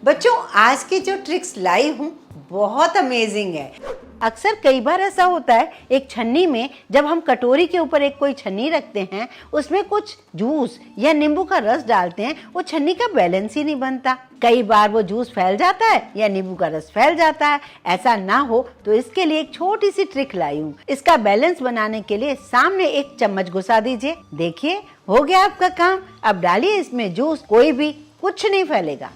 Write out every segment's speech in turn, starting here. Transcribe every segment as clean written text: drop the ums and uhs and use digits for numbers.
बच्चों आज की जो ट्रिक्स लाई हूँ बहुत अमेजिंग है। अक्सर कई बार ऐसा होता है, एक छन्नी में जब हम कटोरी के ऊपर एक कोई छन्नी रखते हैं, उसमें कुछ जूस या नींबू का रस डालते हैं, वो छन्नी का बैलेंस ही नहीं बनता। कई बार वो जूस फैल जाता है या नींबू का रस फैल जाता है। ऐसा ना हो तो इसके लिए एक छोटी सी ट्रिक लाई हूँ। इसका बैलेंस बनाने के लिए सामने एक चम्मच घुसा दीजिए। देखिए हो गया आपका काम। अब डालिए इसमें जूस, कोई भी कुछ नहीं फैलेगा।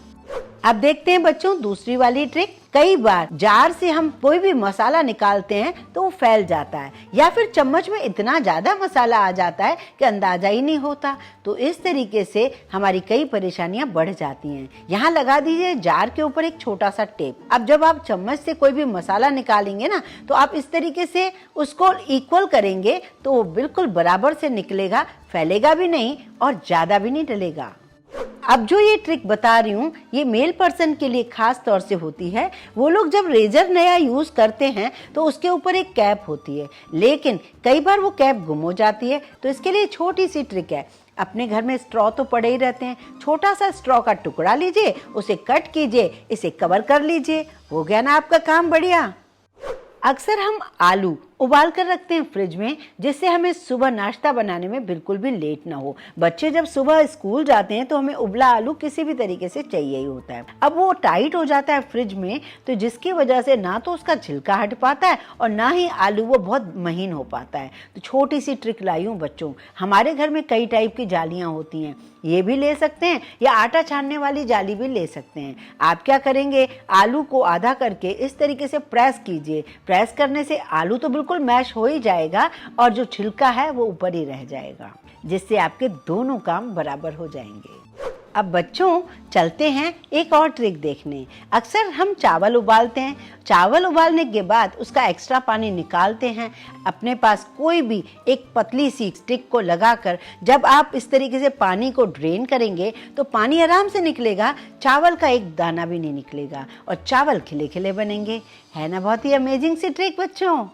अब देखते हैं बच्चों दूसरी वाली ट्रिक। कई बार जार से हम कोई भी मसाला निकालते हैं तो वो फैल जाता है, या फिर चम्मच में इतना ज्यादा मसाला आ जाता है कि अंदाजा ही नहीं होता। तो इस तरीके से हमारी कई परेशानियां बढ़ जाती हैं। यहाँ लगा दीजिए जार के ऊपर एक छोटा सा टेप। अब जब आप चम्मच से कोई भी मसाला निकालेंगे ना, तो आप इस तरीके से उसको इक्वल करेंगे तो वो बिल्कुल बराबर से निकलेगा, फैलेगा भी नहीं और ज्यादा भी नहीं डलेगा। अब जो ये ट्रिक बता रही हूँ ये मेल पर्सन के लिए खास तौर से होती है। वो लोग जब रेजर नया यूज करते हैं तो उसके ऊपर एक कैप होती है, लेकिन कई बार वो कैप गुम हो जाती है। तो इसके लिए छोटी सी ट्रिक है। अपने घर में स्ट्रॉ तो पड़े ही रहते हैं, छोटा सा स्ट्रॉ का टुकड़ा लीजिए, उसे कट कीजिए, इसे कवर कर लीजिए। हो गया ना आपका काम बढ़िया। अक्सर हम आलू उबाल कर रखते हैं फ्रिज में, जिससे हमें सुबह नाश्ता बनाने में बिल्कुल भी लेट ना हो। बच्चे जब सुबह स्कूल जाते हैं तो हमें उबला आलू किसी भी तरीके से चाहिए ही होता है। अब वो टाइट हो जाता है फ्रिज में, तो जिसकी वजह से ना तो उसका छिलका हट पाता है और ना ही आलू वो बहुत महीन हो पाता है। तो छोटी सी ट्रिक लाई हूँ बच्चों। हमारे घर में कई टाइप की जालियाँ होती हैं, ये भी ले सकते हैं या आटा छानने वाली जाली भी ले सकते हैं। आप क्या करेंगे, आलू को आधा करके इस तरीके से प्रेस कीजिए। प्रेस करने से आलू तो बिल्कुल मैश हो ही जाएगा और जो छिलका है वो ऊपर ही रह जाएगा, जिससे आपके दोनों काम बराबर हो जाएंगे। अब बच्चों चलते हैं एक और ट्रिक देखने। अक्सर हम चावल उबालते हैं, चावल उबालने के बाद उसका एक्स्ट्रा पानी निकालते हैं। अपने पास कोई भी एक पतली सी स्टिक को लगाकर जब आप इस तरीके से पानी को ड्रेन करेंगे तो पानी आराम से निकलेगा, चावल का एक दाना भी नहीं निकलेगा और चावल खिले खिले बनेंगे। है ना बहुत ही अमेजिंग सी ट्रिक बच्चों।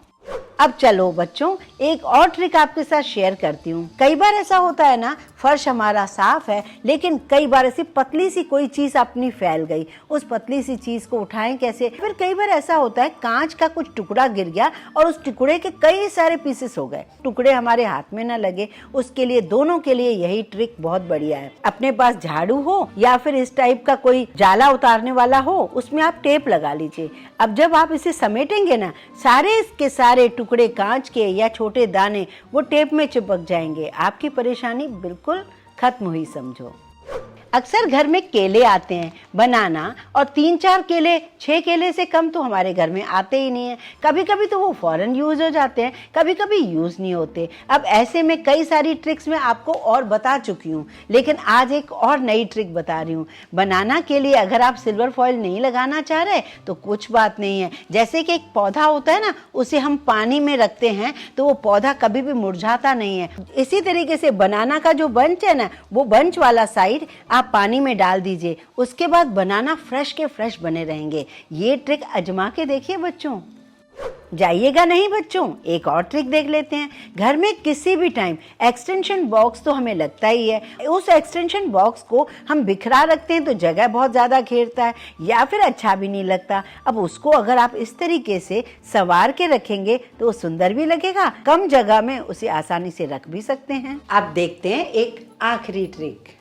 अब चलो बच्चों एक और ट्रिक आपके साथ शेयर करती हूँ। कई बार ऐसा होता है ना, फर्श हमारा साफ है लेकिन कई बार ऐसी पतली सी कोई चीज अपनी फैल गई, उस पतली सी चीज को उठाएं कैसे। फिर कई बार ऐसा होता है कांच का कुछ टुकड़ा गिर गया और उस टुकड़े के कई सारे पीसेस हो गए, टुकड़े हमारे हाथ में ना लगे। उसके लिए दोनों के लिए यही ट्रिक बहुत बढ़िया है। अपने पास झाड़ू हो या फिर इस टाइप का कोई जाला उतारने वाला हो, उसमें आप टेप लगा लीजिए। अब जब आप इसे समेटेंगे ना, सारे इसके सारे टुकड़े कांच के या छोटे दाने वो टेप में चिपक जाएंगे। आपकी परेशानी बिल्कुल खत्म हुई समझो। अक्सर घर में केले आते हैं, बनाना, और 3-4 केले, 6 केले से कम तो हमारे घर में आते ही नहीं है। कभी कभी तो वो फौरन यूज हो जाते हैं, कभी कभी यूज नहीं होते। अब ऐसे में कई सारी ट्रिक्स मैं आपको और बता चुकी हूँ, लेकिन आज एक और नई ट्रिक बता रही हूँ। बनाना के लिए अगर आप सिल्वर फॉइल नहीं लगाना चाह रहे तो कुछ बात नहीं है। जैसे कि एक पौधा होता है ना, उसे हम पानी में रखते हैं तो वो पौधा कभी भी मुरझाता नहीं है। इसी तरीके से बनाना का जो बंच है ना, वो बंच वाला साइड आप पानी में डाल दीजिए। उसके बाद बनाना फ्रेश के फ्रेश बने रहेंगे। ये ट्रिक आजमा के देखिए बच्चों। जाइएगा नहीं बच्चों, एक और ट्रिक देख लेते हैं। घर में किसी भी टाइम एक्सटेंशन बॉक्स तो हमें लगता ही है। उस एक्सटेंशन बॉक्स को हम बिखरा रखते हैं तो जगह बहुत ज़्यादा घेरता है या फिर अच्छा भी नहीं लगता। अब उसको अगर आप इस तरीके से संवार के रखेंगे तो वो सुंदर भी लगेगा, कम जगह में उसे आसानी से रख भी सकते हैं। अब देखते हैं एक आखिरी ट्रिक।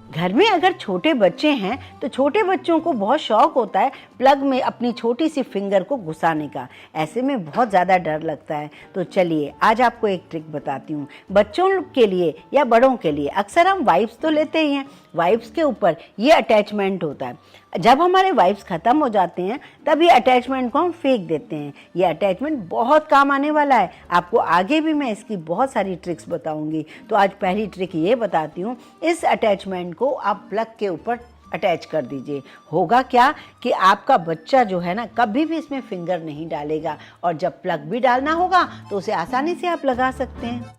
घर में अगर छोटे बच्चे हैं तो छोटे बच्चों को बहुत शौक होता है प्लग में अपनी छोटी सी फिंगर को घुसाने का। ऐसे में बहुत ज़्यादा डर लगता है। तो चलिए आज आपको एक ट्रिक बताती हूँ। बच्चों के लिए या बड़ों के लिए अक्सर हम वाइप्स तो लेते ही हैं, वाइप्स के ऊपर ये अटैचमेंट होता है। जब हमारे वाइप्स खत्म हो जाते हैं तब ये अटैचमेंट को हम फेंक देते हैं। ये अटैचमेंट बहुत काम आने वाला है। आपको आगे भी मैं इसकी बहुत सारी ट्रिक्स बताऊंगी। तो आज पहली ट्रिक ये बताती हूँ। इस अटैचमेंट को आप प्लग के ऊपर अटैच कर दीजिए। होगा क्या कि आपका बच्चा जो है ना, कभी भी इसमें फिंगर नहीं डालेगा और जब प्लग भी डालना होगा तो उसे आसानी से आप लगा सकते हैं।